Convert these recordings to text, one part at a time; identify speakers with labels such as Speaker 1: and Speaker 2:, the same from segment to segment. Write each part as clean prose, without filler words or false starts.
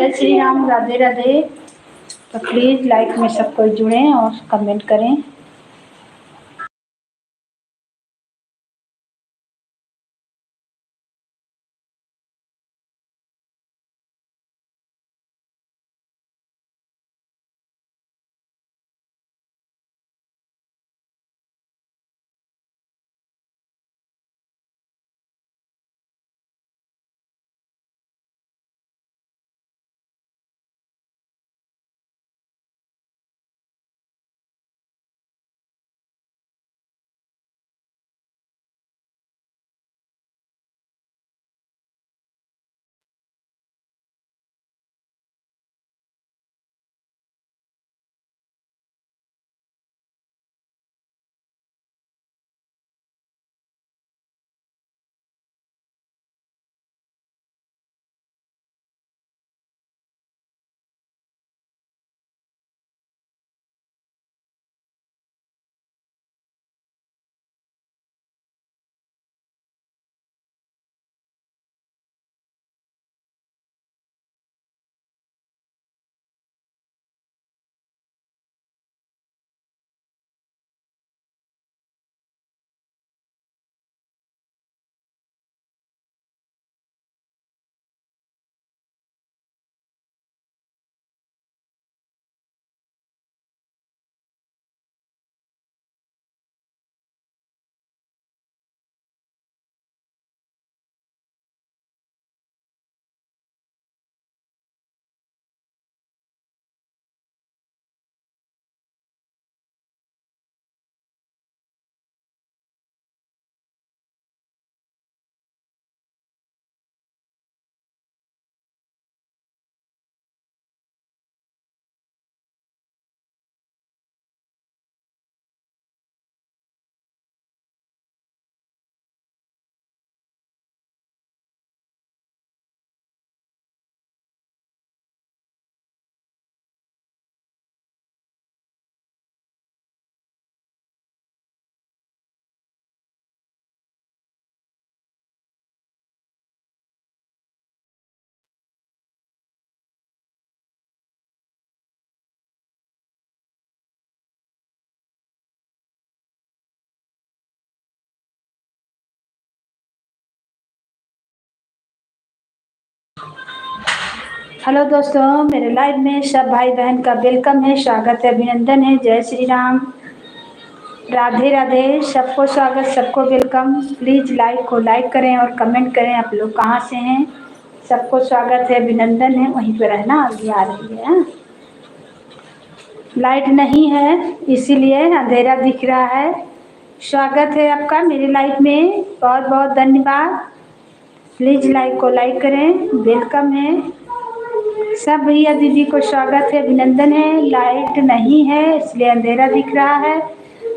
Speaker 1: जय श्री राम, राधे राधे। तो please like में सब कोई जुड़ें और कमेंट करें। हेलो दोस्तों, मेरे लाइव में सब भाई बहन का वेलकम है, स्वागत है, अभिनंदन है। जय श्री राम, राधे राधे। सबको स्वागत, सबको वेलकम। प्लीज़ लाइक को लाइक करें और कमेंट करें आप लोग कहाँ से हैं। सबको स्वागत है, अभिनंदन है। वहीं पर रहना, अभी आ रही है। लाइट नहीं है इसीलिए अंधेरा दिख रहा है। स्वागत है आपका मेरे लाइव में, बहुत बहुत धन्यवाद। प्लीज़ लाइक को लाइक करें, वेलकम है। सब भैया दीदी को स्वागत है, अभिनंदन है। लाइट नहीं है इसलिए अंधेरा दिख रहा है।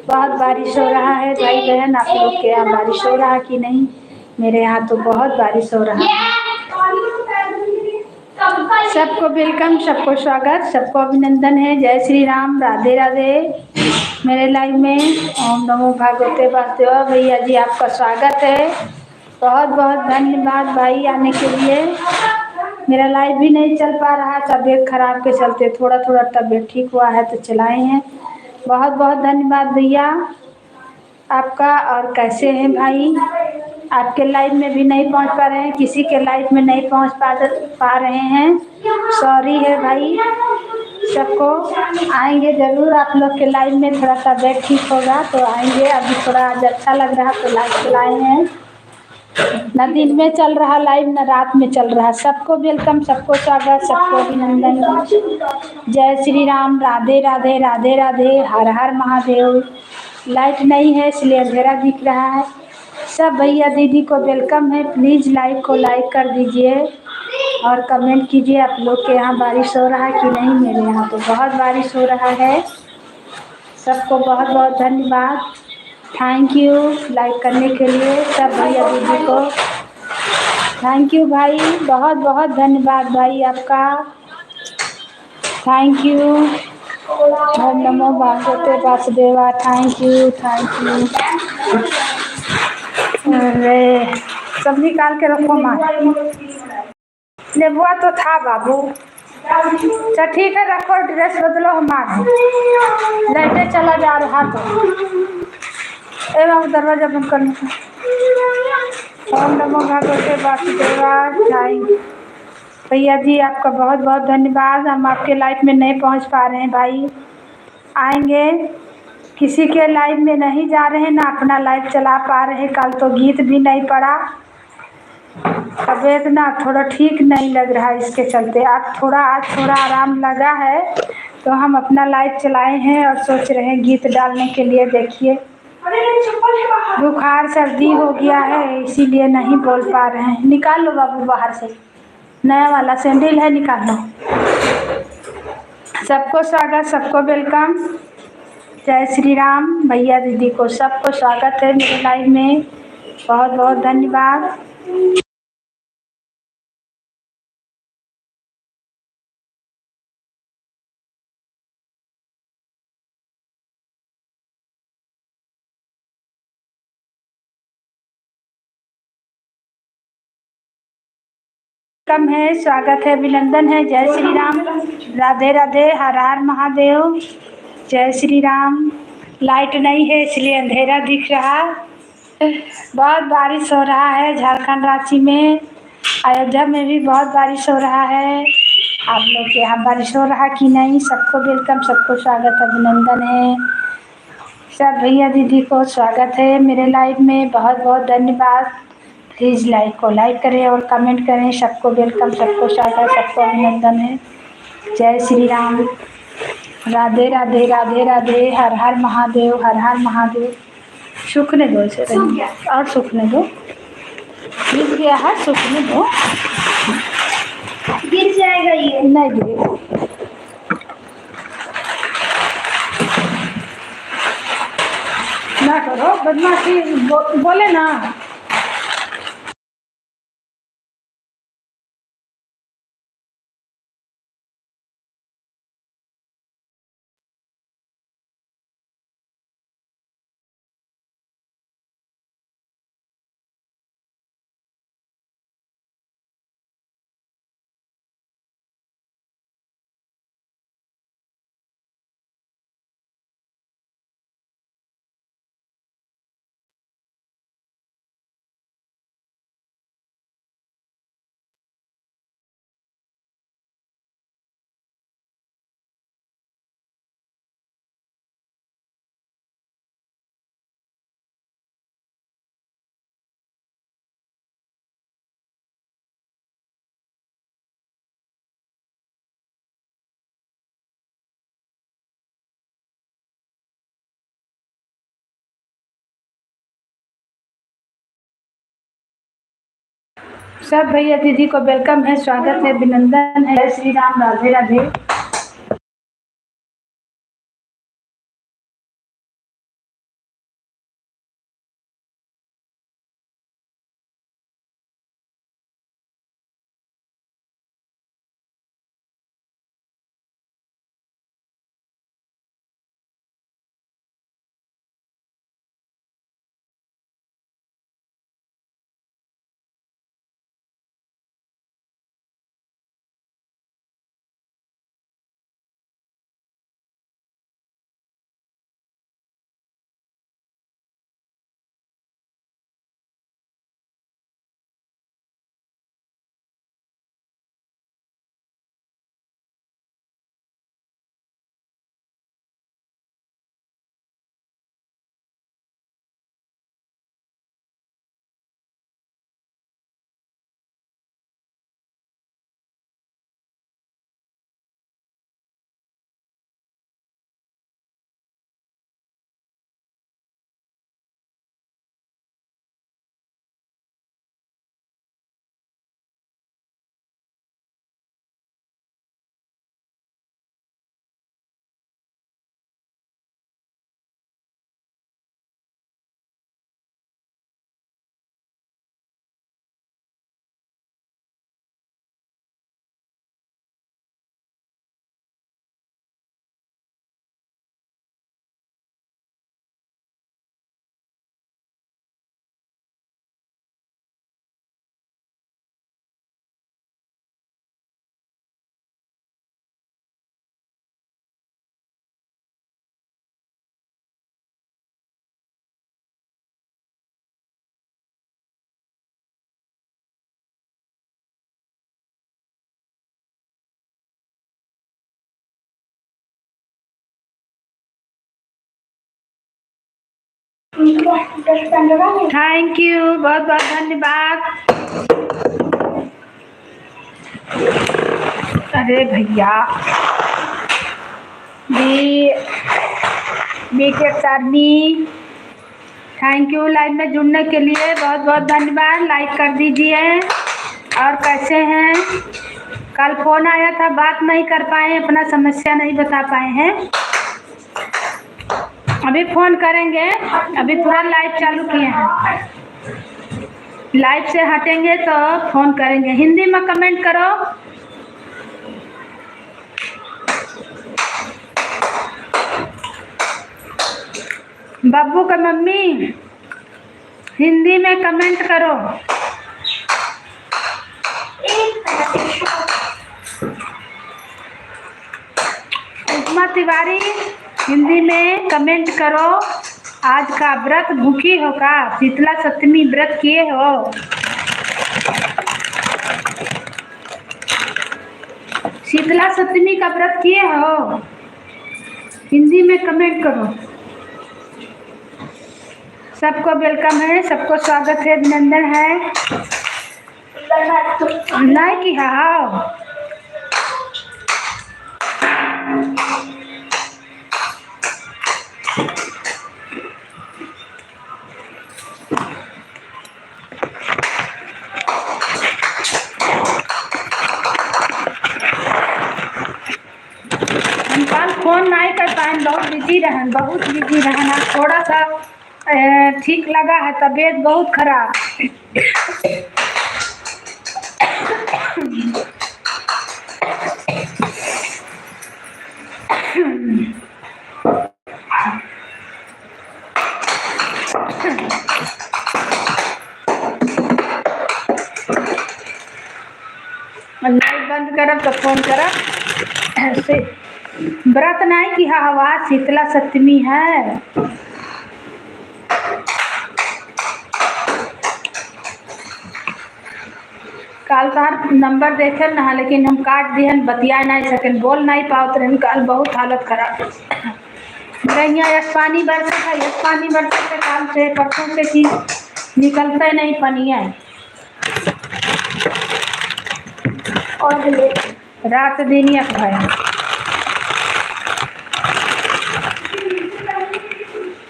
Speaker 1: बहुत बारिश हो रहा है भाई बहन, आप लोग के यहाँ बारिश हो रहा कि नहीं? मेरे यहाँ तो बहुत बारिश हो रहा है। सबको वेलकम, सबको स्वागत, सबको अभिनंदन है। जय श्री राम, राधे राधे। मेरे लाइव में ओम नमो भगवते वासुदेव। भैया जी आपका स्वागत है, बहुत बहुत धन्यवाद भाई आने के लिए। मेरा लाइव भी नहीं चल पा रहा, तबीयत खराब के चलते थोड़ा थोड़ा तबीयत ठीक हुआ है तो चलाए हैं। बहुत बहुत धन्यवाद भैया आपका। और कैसे हैं भाई? आपके लाइव में भी नहीं पहुंच पा रहे हैं, किसी के लाइव में नहीं पहुंच पा रहे हैं, सॉरी है भाई। सबको आएंगे ज़रूर आप लोग के लाइव में, थोड़ा तबीयत ठीक होगा तो आएंगे। अभी थोड़ा आज अच्छा लग रहा तो लाइव चलाए हैं। न दिन में चल रहा लाइव, न रात में चल रहा। सबको वेलकम, सबको स्वागत, सबको अभिनंदन। जय श्री राम, राधे राधे, राधे राधे, हर हर महादेव। लाइट नहीं है इसलिए अंधेरा दिख रहा है। सब भैया दीदी को वेलकम है। प्लीज़ लाइक को लाइक कर दीजिए और कमेंट कीजिए आप लोग के यहाँ बारिश हो रहा है कि नहीं। मेरे यहाँ तो बहुत बारिश हो रहा है। सबको बहुत बहुत धन्यवाद, थैंक यू लाइक करने के लिए सब भैया दीदी को। थैंक यू भाई, बहुत बहुत धन्यवाद भाई आपका, थैंक यू। ओम नमो भगवते Vasudeva, thank you thank you. अरे सब निकाल के रखो माँ, नेबुआ तो था बाबू। अच्छा ठीक है, रखो ड्रेस बदलो, हम आ गए। लाइटे चला जा रहा तो ए बाबू दरवाजा बंद करने का। ओम नमो भगवते वासुदेवाय जय। भैया जी आपका बहुत बहुत धन्यवाद। हम आपके लाइफ में नहीं पहुंच पा रहे हैं भाई, आएंगे। किसी के लाइफ में नहीं जा रहे हैं ना अपना लाइफ चला पा रहे हैं। कल तो गीत भी नहीं पड़ा, तबीयत ना थोड़ा ठीक नहीं लग रहा है, इसके चलते आज थोड़ा आराम लगा है तो हम अपना लाइफ चलाए हैं और सोच रहे हैं गीत डालने के लिए। देखिए बुखार सर्दी हो गया है इसीलिए नहीं बोल पा रहे हैं। निकाल लो बाबू बाहर से, नया वाला सैंडल है, निकाल लो। सबको स्वागत, सबको वेलकम। जय श्री राम। भैया दीदी को सबको स्वागत है मेरे लाइव में, बहुत बहुत धन्यवाद। कम है, स्वागत है, अभिनंदन है। जय श्री राम, राधे राधे, हर हर महादेव। जय श्री राम। लाइट नहीं है इसलिए अंधेरा दिख रहा। बहुत बारिश हो रहा है झारखंड रांची में, अयोध्या में भी बहुत बारिश हो रहा है। आप लोग के यहाँ बारिश हो रहा कि नहीं? सबको वेलकम, सबको स्वागत, अभिनंदन है। सब भैया दीदी को स्वागत है मेरे लाइव में, बहुत बहुत धन्यवाद। प्लीज़ लाइक को लाइक करें और कमेंट करें। सबको वेलकम, सबको स्वागत, सबको अभिनंदन है। जय श्री राम, राधे राधे, राधे राधे, हर हर महादेव, हर हर महादेव। सूखने दो इसे, और सूखने दो, गिर गया है, सूखने दो। गिर जाएगा ये, नहीं गिरेगा। ना करो बदमाशी, बोले ना। सब भैया दीदी को वेलकम है, स्वागत है, अभिनंदन है। जय श्री राम, राधे राधे। थैंक यू, बहुत बहुत धन्यवाद। अरे भैया BTech army, thank you live में जुड़ने के लिए, बहुत बहुत धन्यवाद। लाइक कर दीजिए। और कैसे हैं? कल फोन आया था, बात नहीं कर पाए, अपना समस्या नहीं बता पाए हैं। अभी फोन करेंगे, अभी पूरा लाइव चालू किए हैं। लाइव से हटेंगे तो फोन करेंगे। हिंदी में कमेंट करो। बब्बू का मम्मी हिंदी में कमेंट करो। उपमा तिवारी हिंदी में कमेंट करो। आज का व्रत भूखी हो का? शीतला सप्तमी व्रत किए हो? शीतला सप्तमी का व्रत किए हो? हिंदी में कमेंट करो। सबको वेलकम है, सबको स्वागत है, अभिनंदन है। नहीं की हाँ हम कल फोन नहीं कर पाए, बहुत बिजी रहन, बहुत बिजी रहना। थोड़ा सा ठीक लगा है, तबीयत बहुत खराब। लाइट बंद करब तो फोन करब। ऐसे व्रत नहीं की हवा, शीतला सप्तमी है। काल तार नंबर देखे ना, लेकिन हम काट दिहन, बतिया नहीं सकें, बोल नहीं पाओ रहन। काल बहुत हालत खराब। यहाँ पानी बरसा था, पानी बरसा से काल से परसों से कि निकलते नहीं पनिया। और रात दिन एक भाई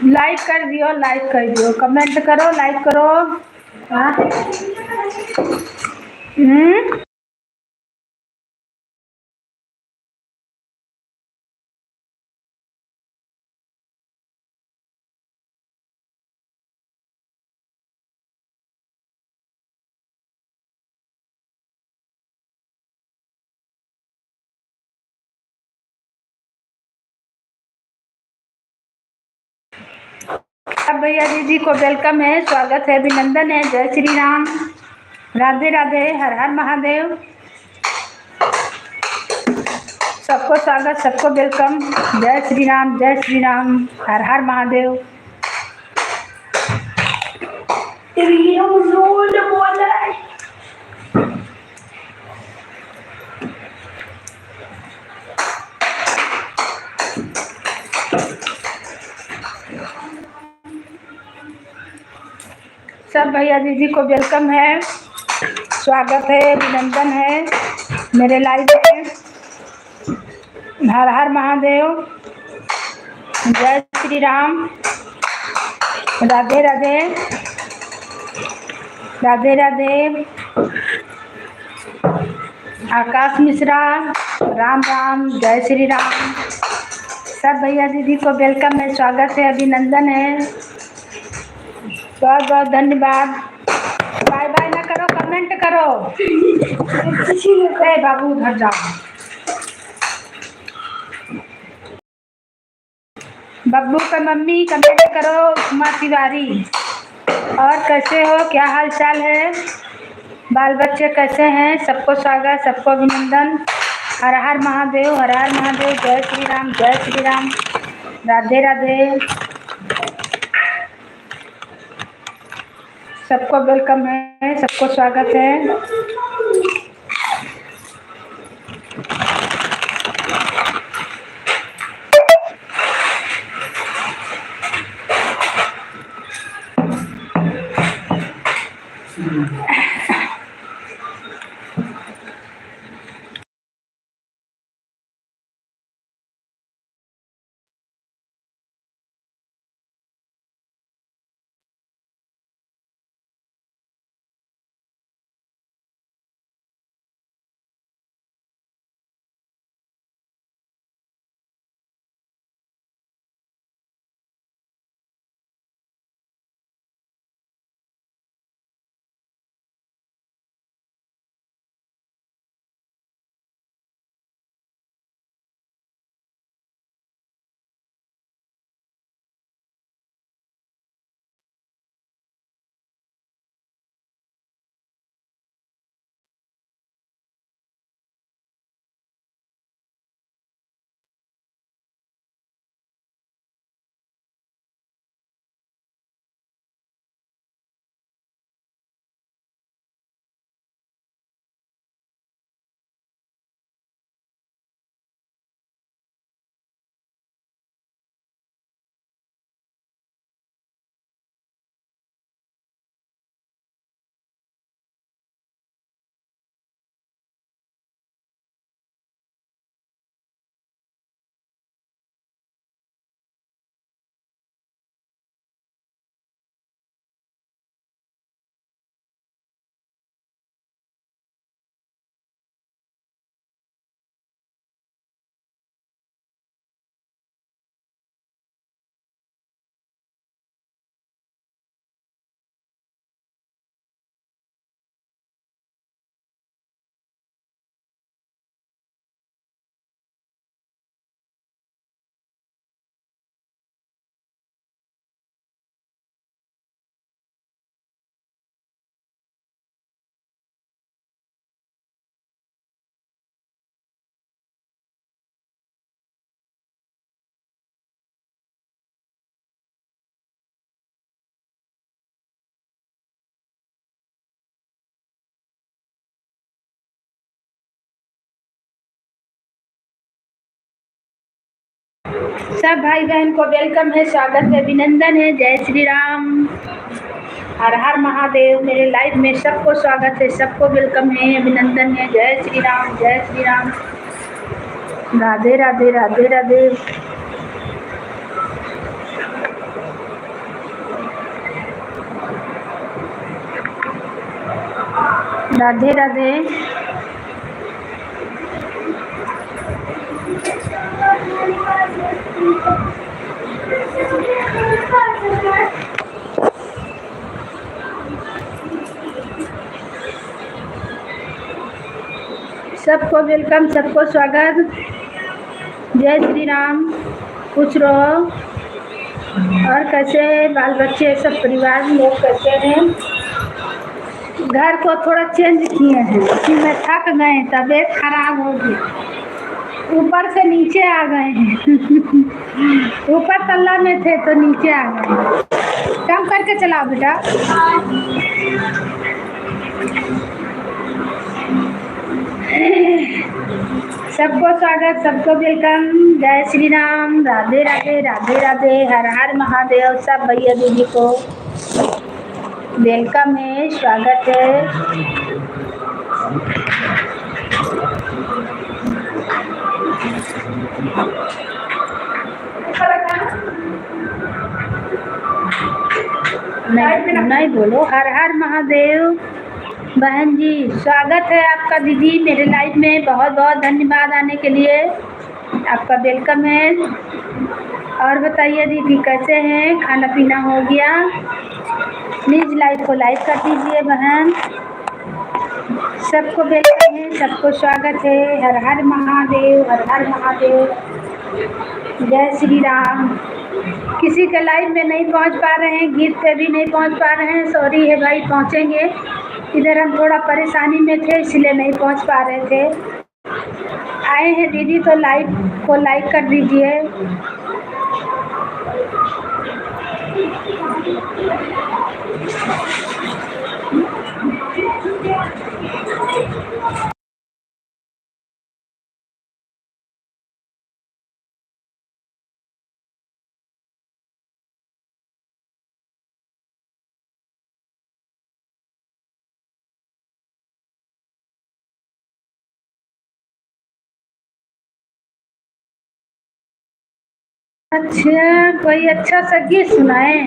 Speaker 1: लाइक कर दियो, लाइक कर दियो, कमेंट करो, लाइक करो। अब भैया दीदी को वेलकम है, स्वागत है, अभिनंदन है। जय श्री राम, राधे राधे, हर हर महादेव। सबको स्वागत, सबको वेलकम। जय श्री राम, जय श्री राम, हर हर महादेव। सब भैया दीदी को वेलकम है, स्वागत है, अभिनंदन है मेरे लाइव में। हर हर महादेव, जय श्री राम, राधे राधे, राधे राधे। आकाश मिश्रा, राम राम, जय श्री राम। सब भैया दीदी को वेलकम है, स्वागत है, अभिनंदन है, बहुत बहुत धन्यवाद। बाय बाय ना करो, कमेंट करो। ए बाबू उधर जाओ। बब्बू का मम्मी कमेंट करो, उपमा तिवारी। और कैसे हो, क्या हाल चाल है, बाल बच्चे कैसे हैं? सबको स्वागत, सबको अभिनंदन। हर हर महादेव, हर हर महादेव, जय श्री राम, जय श्री राम, राधे राधे। सबको वेलकम है, सबको स्वागत है। सब भाई बहन को वेलकम है, स्वागत है, अभिनंदन है। जय श्री राम, हर हर महादेव। मेरे लाइव में सबको स्वागत है, सबको वेलकम है, अभिनंदन है। जय श्री राम, जय श्री राम, राधे राधे, राधे राधे। राधे राधे। सबको वेलकम, सबको स्वागत। जय श्री राम। खुश रहो। और कैसे बाल बच्चे सब परिवार लोग कैसे हैं? घर को थोड़ा चेंज किए हैं कि मैं थक गए, तबीयत खराब हो गई, ऊपर से नीचे आ गए हैं। ऊपर तल्ला में थे तो नीचे आ गए। कम करके चलाओ बेटा। सबको स्वागत, सबको वेलकम। जय श्री राम, राधे राधे, राधे राधे, हर हर महादेव। सब भैया दीदी को वेलकम है, स्वागत है। नहीं बोलो। हर हर महादेव। बहन जी स्वागत है आपका दीदी मेरे लाइव में। बहुत बहुत धन्यवाद आने के लिए, आपका वेलकम है। और बताइए दीदी कैसे हैं? खाना पीना हो गया? प्लीज़ लाइव को लाइक कर दीजिए बहन। सबको वेलकम है, सबको स्वागत है। हर हर महादेव, हर हर महादेव। जय श्री राम। किसी के लाइव में नहीं पहुंच पा रहे हैं, गीत पे भी नहीं पहुंच पा रहे हैं, सॉरी है भाई, पहुंचेंगे। इधर हम थोड़ा परेशानी में थे इसलिए नहीं पहुंच पा रहे थे। आए हैं दीदी तो लाइव को लाइक कर दीजिए। अच्छा, कोई अच्छा सा गीत सुनाए।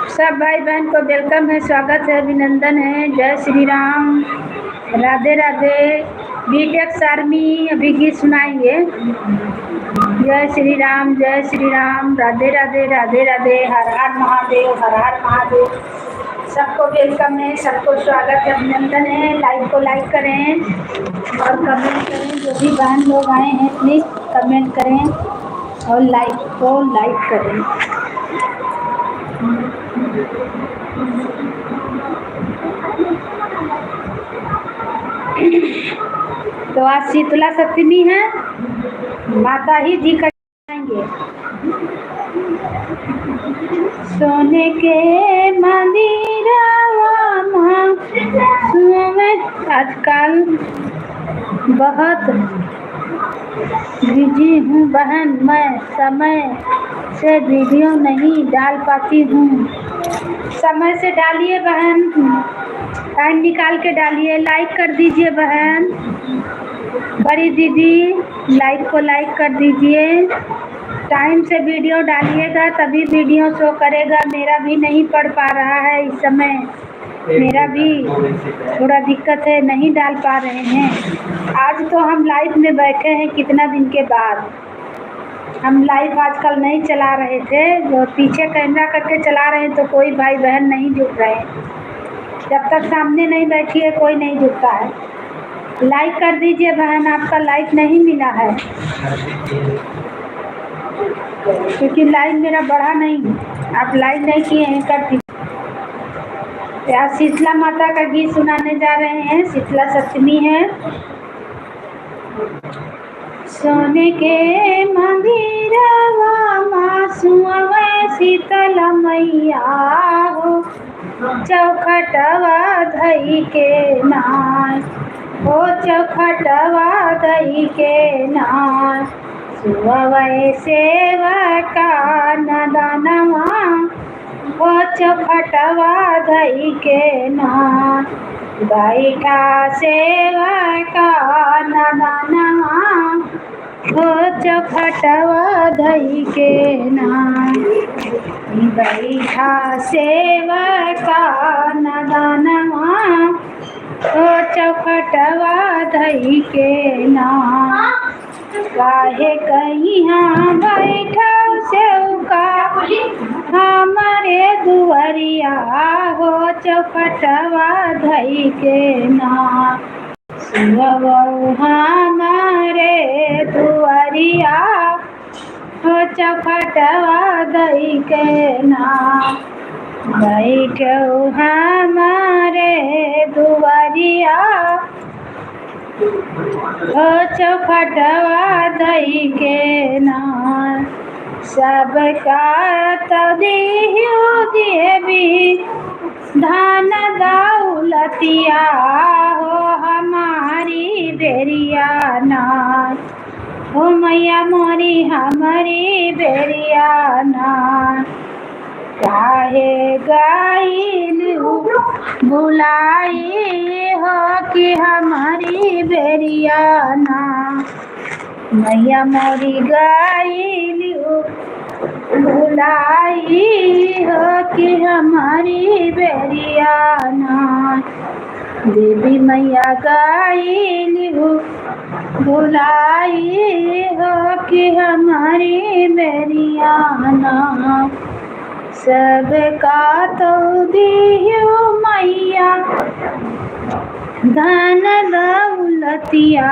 Speaker 1: सब भाई बहन को वेलकम है, स्वागत है, अभिनंदन है। जय श्री राम, राधे राधे। बीटेक्स आर्मी अभी गीत सुनाएंगे। जय श्री राम, जय श्री राम, राधे राधे, राधे राधे, हर हर महादेव, हर हर महादेव। सबको वेलकम है, सबको स्वागत है, अभिनंदन है। लाइक को लाइक करें और कमेंट करें। जो भी बहन लोग आए हैं प्लीज़ कमेंट करें और लाइक को लाइक करें। तो आज शीतला सप्तमी है, माता ही जी का जाएंगे। सोने के मंदिरवा में आजकल बहुत बिजी हूँ बहन, मैं समय से वीडियो नहीं डाल पाती हूँ। समय से डालिए बहन, टाइम निकाल के डालिए। लाइक कर दीजिए बहन, बड़ी दीदी लाइक को लाइक कर दीजिए। टाइम से वीडियो डालिएगा तभी वीडियो शो करेगा। मेरा भी नहीं पढ़ पा रहा है इस समय, मेरा भी थोड़ा दिक्कत है, नहीं डाल पा रहे हैं। आज तो हम लाइव में बैठे हैं कितना दिन के बाद। हम लाइव आजकल नहीं चला रहे थे, जो पीछे कैमरा करके चला रहे हैं तो कोई भाई बहन नहीं जुड़ रहे। जब तक सामने नहीं बैठी है कोई नहीं जुड़ता है। लाइक कर दीजिए बहन, आपका लाइक नहीं मिला है क्योंकि लाइक मेरा बढ़ा नहीं, आप लाइक नहीं किए हैं, कर दीजिए। आज शीतला माता का गीत सुनाने जा रहे हैं। शीतला सप्तमी है। सोने के मंदिरवा माँ सुअवे शीतला मैया हो, चौखटवा धई के नाय, ओ चौखटवा धई के नाय, सुवै सेवका नदनवा, ओ चौखटवा धई के नाय, बैठा सेवका नदनवा, ओ चौखटवा धई के नाय, बैठा सेवका नदनवा, ओ चौखटवा धई के नाय, काहे कहिया बैठा सेवका हमारे दुआरिया, हो चौखटवा धई के नाय, सुनबऊ हमारे दुआरिया, हो चौखटवा धई के नाय, बैठऊ हमारे दुआरिया, हो चौखटवा धई के नाय, सबका तो दियो देवी धन दौलतिया, हो हमारी बेरिया नाय, हो मैया मोरी हमारी बेरिया नाय, काहे गाइलू बुलाई हो कि हमारी बेरिया नाय, मैया मोरी गाइलू बुलाई हो कि हमारी बेरिया नाय, देवी मैया गाइलू बुलाई हो कि हमारी बेरिया नाय, सबका तो दियो मैया धन दौलतिया,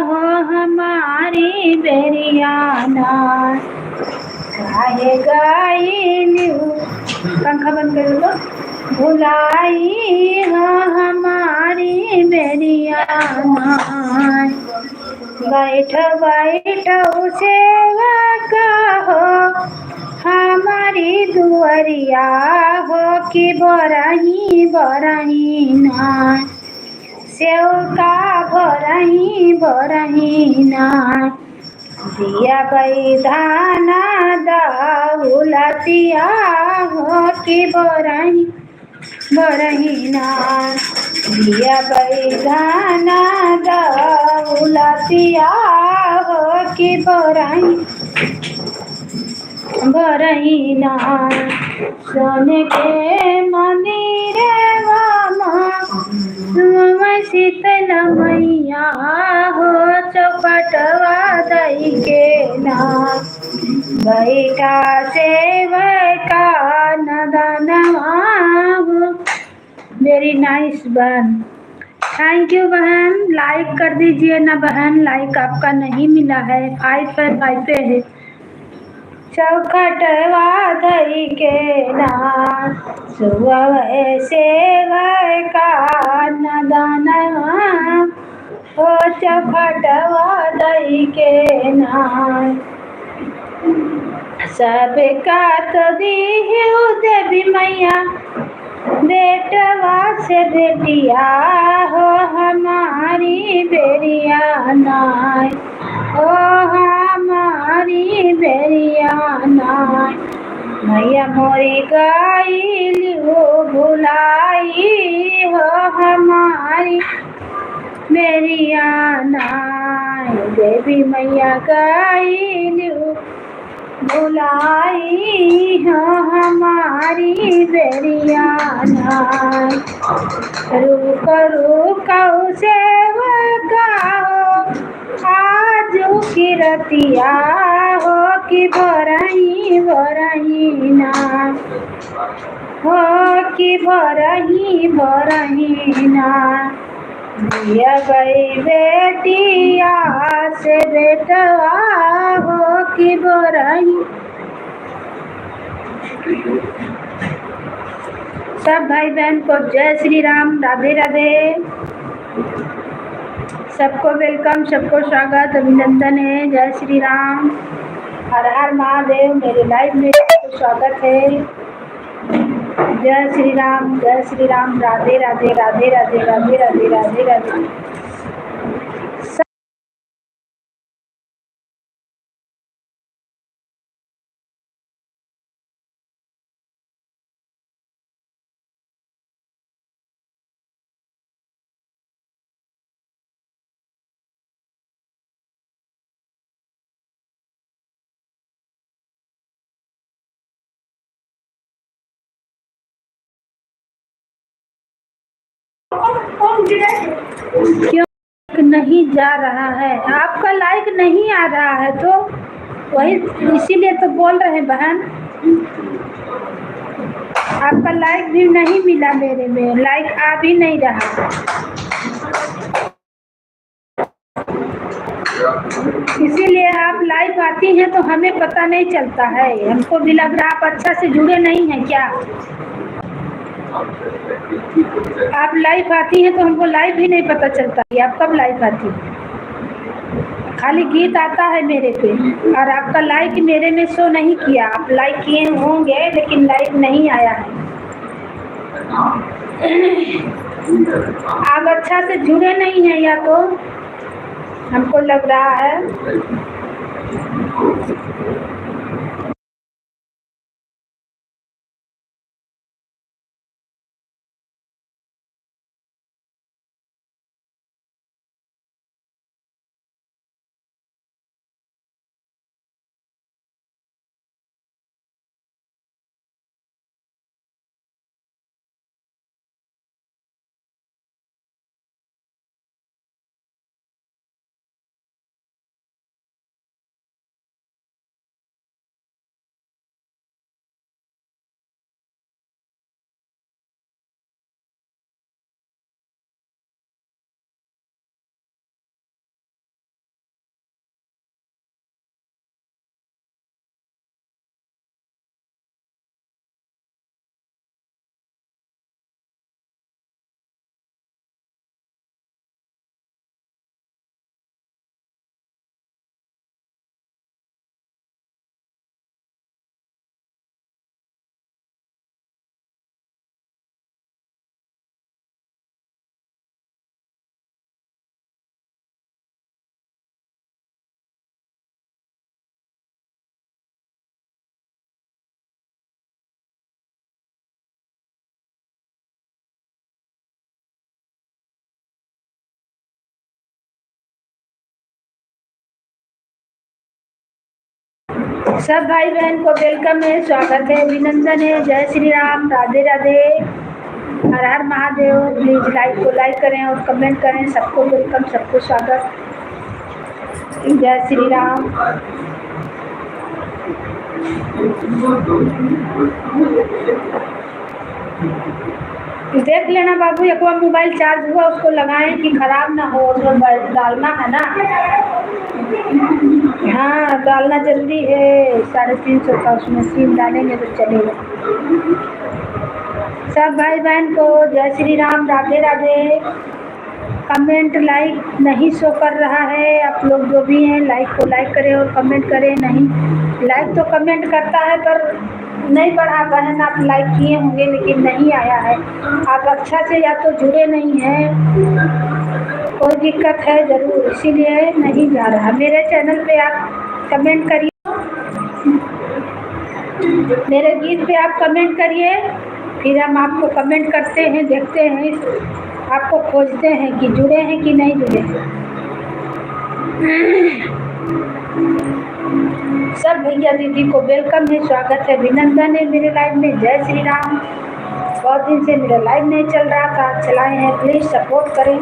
Speaker 1: हो हमारी बेरिया नाय, काहे गाइलू पंखा बंद कर दो, बुलाई हो हमारी बेरिया नाय, बैठ बैठ सेवका हो हमारी दुआरिया, हो कि बरही बरही नाय, सेवका बरही बरही नाय, दिया बैधाना दौलतिया, हो कि बरही बरही नाय, दिया बैधाना दौलतिया, हो कि बरही बरही नाय, सोने के मंदिरवा में शीतल मैया, हो चौखटवा धई के नाय, बैठा सेवका नदनवा, वेरी नाइस बहन, थैंक यू बहन, लाइक कर दीजिए ना बहन, लाइक आपका नहीं मिला है, 5 पे है, चौखटवा धई के नाय, सुवै सेवका नदनवा, ओ चौखटवा धई के नाय, सबका तो दियो देवी मैया बेटवा से बेटिया, हो हमारी बेरिया नाय, ओ हमारी बेरिया नाय, मैया मोरी गाइलू बुलाई, हो हमारी बेरिया नाय, देवी मैया गाइलू बुलाई, हो हमारी बेरिया नाय, रुक रुक सेवका हो आजू की रतिया, हो कि बरही बरही नाय, हो कि बरही बरही नाय, दिया गई बेटिया से बेटवा, हो कि बरही, सब भाई बहन को जय श्री राम, राधे राधे, सबको वेलकम, सबको स्वागत अभिनंदन है, जय श्री राम, हर हर महादेव, मेरे लाइव में स्वागत है। जय श्री राम, राधे राधे, राधे राधे, राधे राधे, राधे राधे। क्यों नहीं जा रहा है? आपका लाइक नहीं आ रहा है तो वही, इसीलिए तो बोल रहे हैं बहन। आपका लाइक भी नहीं मिला, मेरे में लाइक आ भी नहीं रहा, इसीलिए आप लाइव आती हैं तो हमें पता नहीं चलता है। हमको भी लग रहा आप अच्छा से जुड़े नहीं हैं क्या। आप लाइव आती हैं तो हमको लाइव ही नहीं पता चलता कि आप कब लाइव आती हैं। खाली गीत आता है मेरे पे और आपका लाइक मेरे में शो नहीं किया। आप लाइक किए होंगे लेकिन लाइक नहीं आया है। आप अच्छा से जुड़े नहीं हैं या तो हमको लग रहा है। सब भाई बहन को वेलकम है, स्वागत है, अभिनंदन है। जय श्री राम, राधे राधे, हर हर महादेव। प्लीज लाइक को लाइक करें और कमेंट करें। सबको वेलकम, सबको स्वागत। जय श्री राम। देख लेना बाबू, एक बार मोबाइल चार्ज हुआ उसको लगाएं कि खराब ना हो, उसमें डालना है ना। हाँ, डालना जल्दी है। 350 का उसमें सिम डालेंगे तो चलेगा। सब भाई बहन को जय श्री राम, राधे राधे। कमेंट लाइक नहीं शो कर रहा है। आप लोग जो भी हैं लाइक को लाइक करें और कमेंट करें। नहीं, लाइक तो कमेंट करता है पर नहीं बढ़ा। बहन आप लाइक किए होंगे लेकिन नहीं आया है। आप अच्छा से या तो जुड़े नहीं हैं, कोई दिक्कत है ज़रूर, इसीलिए नहीं जा रहा। मेरे चैनल पे आप कमेंट करिए, मेरे गीत पे आप कमेंट करिए, फिर हम आपको कमेंट करते हैं, देखते हैं, आपको खोजते हैं कि जुड़े हैं कि नहीं जुड़े। सब भैया दीदी को वेलकम है, स्वागत है, अभिनंदन है मेरे लाइव में। जय श्री राम। बहुत दिन से मेरा लाइव नहीं चल रहा था, चलाए हैं, प्लीज सपोर्ट करें।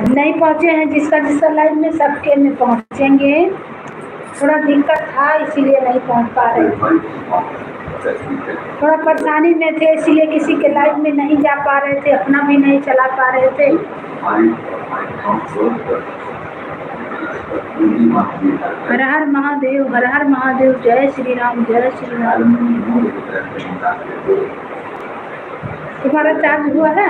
Speaker 1: नहीं पहुंचे हैं जिसका जिसका लाइव में, सबके में पहुंचेंगे। थोड़ा दिक्कत था इसीलिए नहीं पहुंच पा रहे, थोड़ा परेशानी में थे इसीलिए किसी के लाइव में नहीं जा पा रहे थे, अपना भी नहीं चला पा रहे थे। हर हर महादेव, हर हर महादेव। जय श्री राम, जय श्री राम। तुम्हारा चार्ज हुआ है?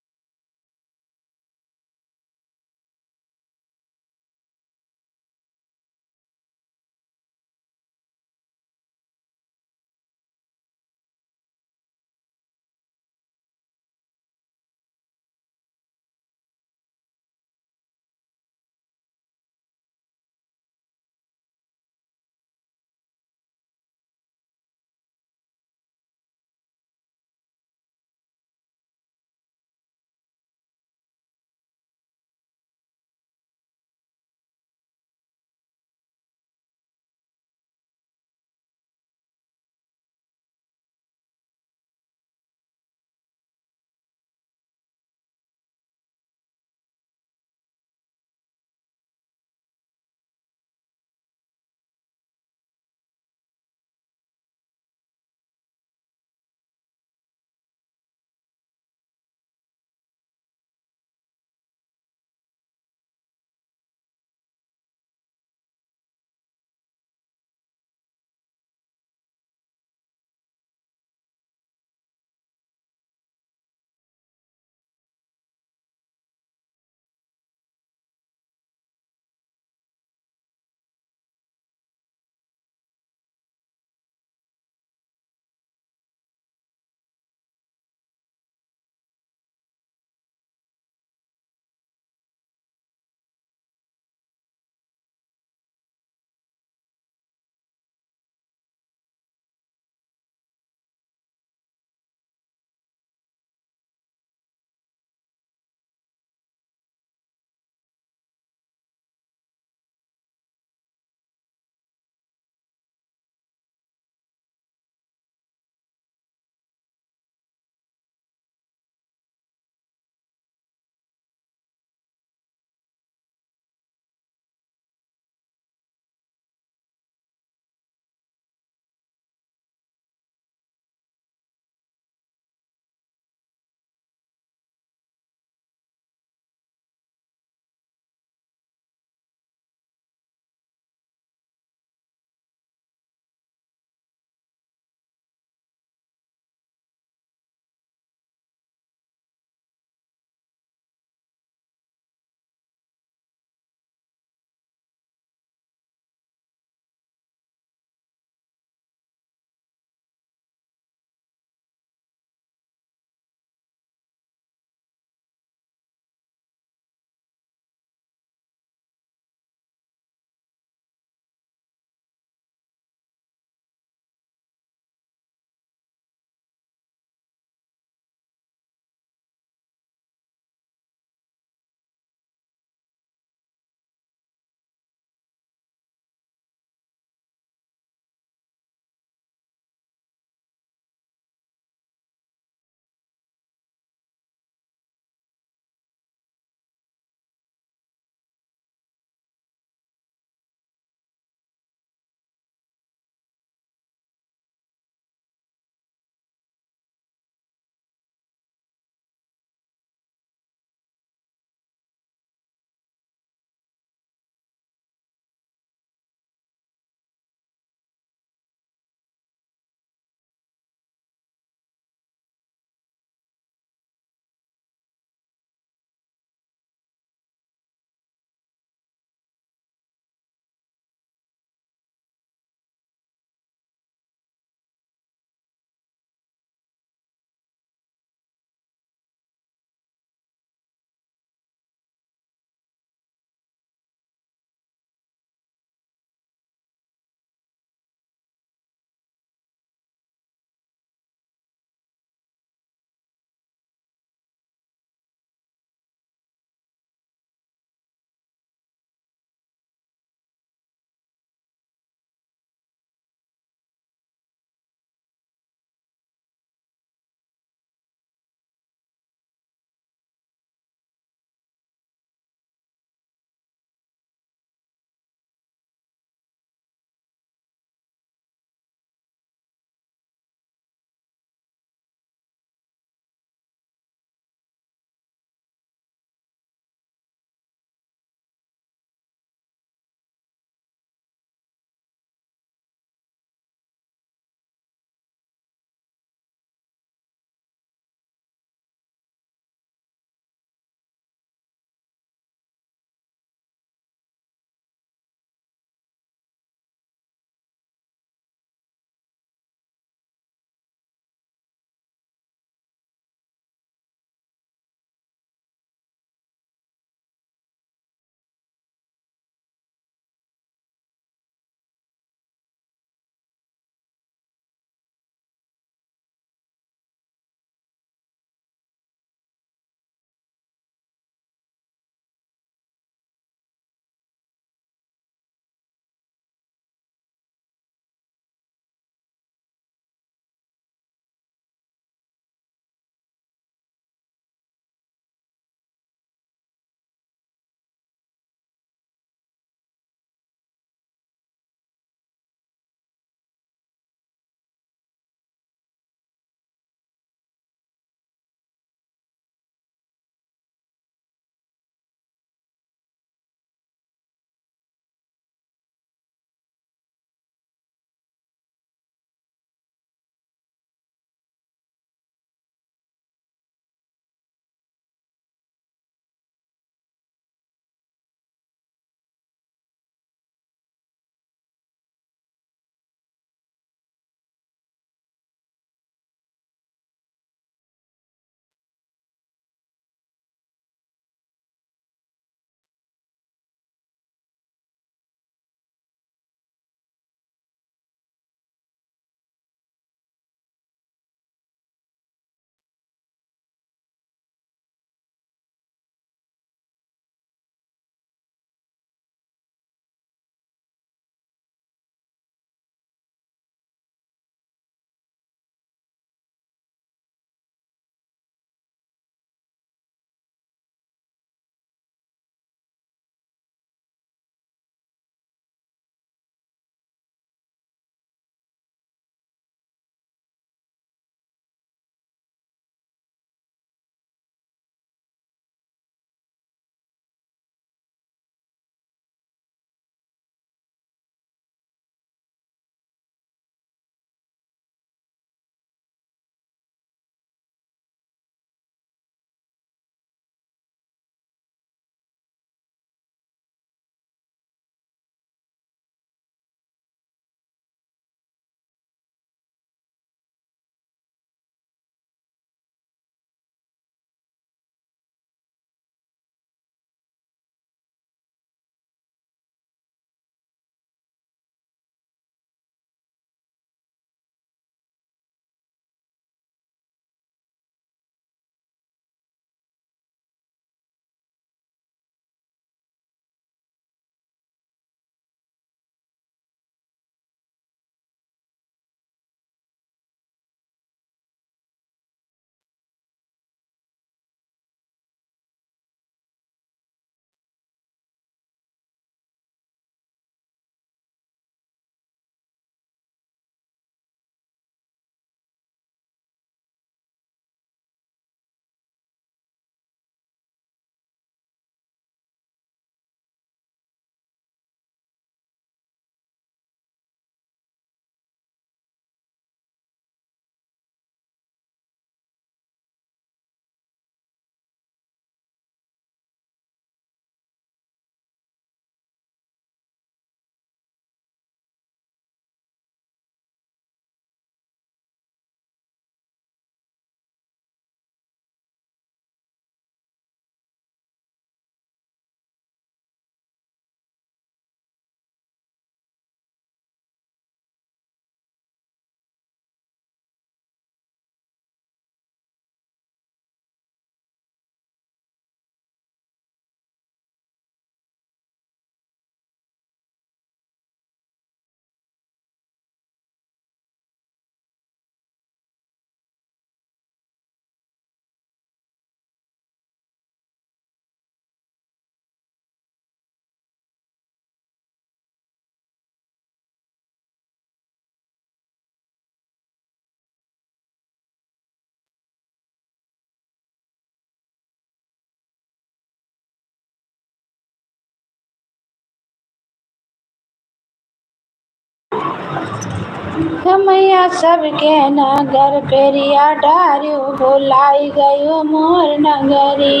Speaker 1: मैया सबके नगर फेरिया डारियो भुलाई गयो मोर नगरी।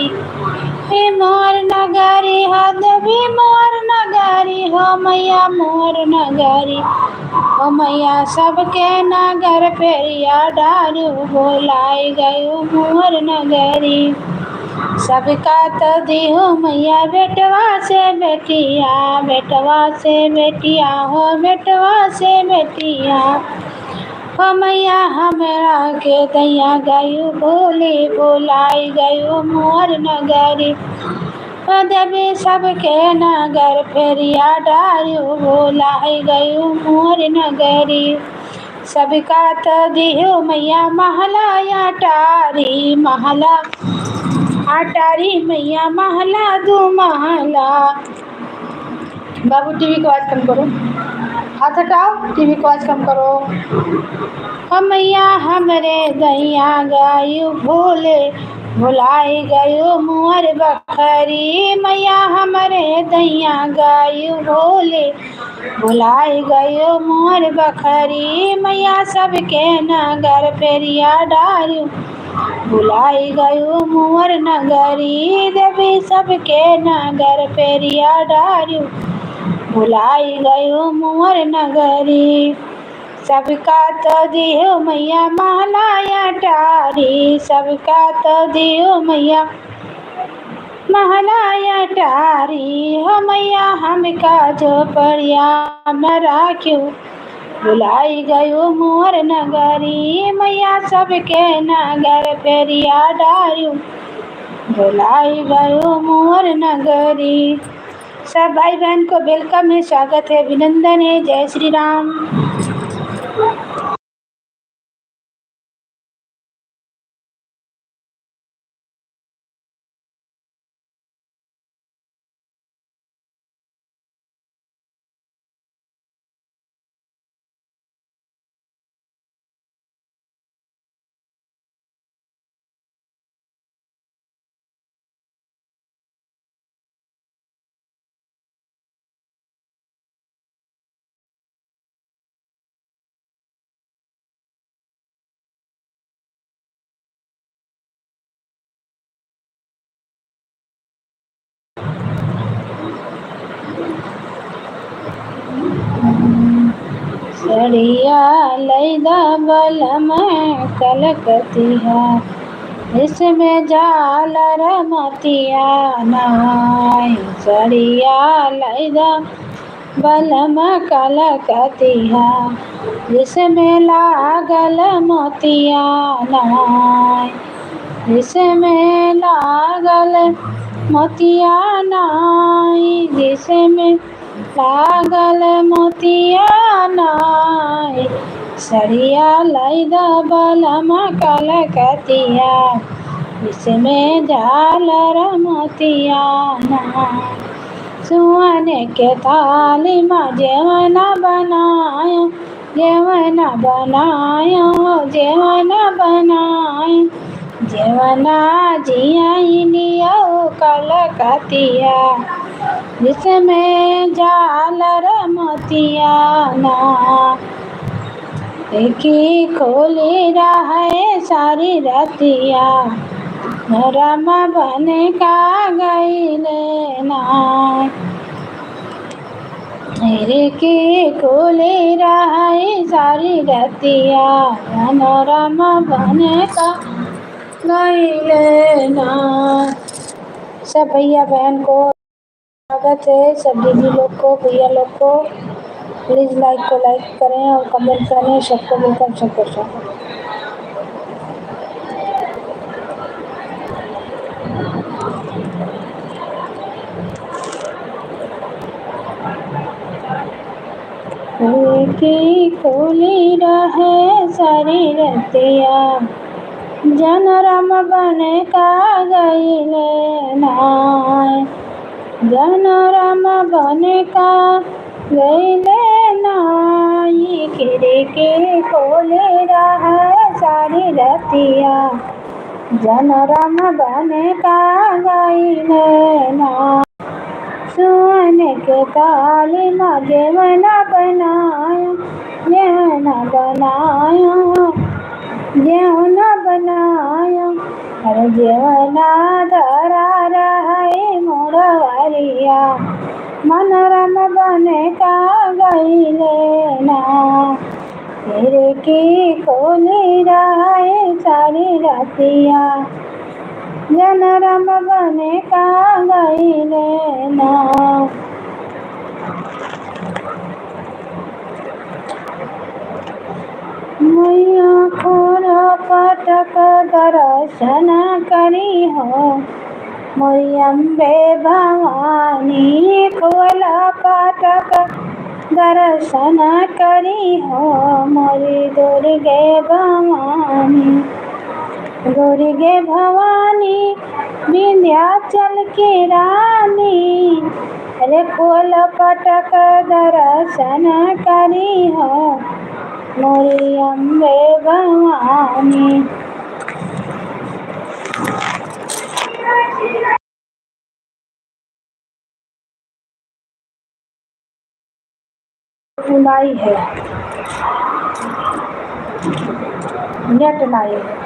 Speaker 1: हे मोर नगरी हो देवी मोर नगरी हो मैया मोर नगरी हो मैया सबके नगर फेरिया डारियो भुलाई गयो मोर नगरी। सबका तो दिहो मैया बेटवा से बेटिया बेटवा से बेटिया हो बेटवा से बेटिया हो मैया हमरा के दैया गयु भोली भुलाई गयु मोर नगरी। हो देवी सबके नगर फेरिया डारियो भुलाई गयु मोर नगरी। सबका तो दिहो मैया महला अटारी महला अटारी मैया महला दू महला। बाबू टीवी को आवाज कम करो, हाथ हटाओ, टीवी को आवाज कम करो। हम मैया हमरे दैया गयु भूले भुलाई गयो मोर बखरी। मैया हमरे दैया गयु भूले भुलाई गयो मोर बखरी। मैया सबके नगर फेरिया डारियो भुलाई गयो मोर नगरी। देवी सबके नगर फेरिया डारियो भुलाई गयो मोर नगरी। सबका तो दियो मैया महला अटारी सबका तो दियो मैया महला अटारी हो मैया हमका झोपड़िया में राख्यो भुलाई गयो मोर नगरी। मैया सबके नगर फेरिया डारियो भुलाई गयो मोर नगरी। सब भाई बहन को वेलकम है, स्वागत है, अभिनंदन है। जय श्री राम। सड़िया लैदा बलम कलकतिया इसमें झालर मोतिया नाय। सड़िया लैदा बलम कलकतिया इसमें लागल मोतिया नाय। जिसमें लागल मोतिया नाय जिसमें लागल मोतिया नाय। सड़िया लैदा बलम कलकतिया इसमें झालर मोतिया नाय। सुहाने के थाली में जेवना बनायो जेवना बनायो जेवना बनायो जेवना जियाइनियो कलकतिया जिसमें झालर मोतिया ना। की खोली रहे सारी रतिया रम बन का गईले ना। की खोली रहे सारी रतिया रम बन का गईले ना। सब भैया बहन को स्वागत है, सब दीदी लोग को भैया लोग को प्लीज़ लाइक को लाइक करें और कमेंट करें। सबको वेलकम, सबको स्वागत। की खोली रहे सारी रतिया जनरम बन का गईले नाय। जनरम बन का गईले नाय। खिड़की खोली रहे सारी रतिया जनरम बन का गईले नाय। सोने के ताली में जेवना बनायो यह न बनायो, यह न बनायो, अरे जेवना धरा रहे मोरवरिया, मनोरम बने का गईले ना, तेरे की खोली रहे सारी रातिया, जनरम बने का गईले ना। मैया खोलो पटक दर्शन करी हो, मोरी अम्बे भवानी खोलो पटक दर्शन करी हो, मोरी दुर्गे भवानी, दुर्गे भवानी विंध्याचल की रानी, अरे खोल पटक दर्शन करी हो, मोरी अम्बे भवानी। लाई है, नेट लाई है।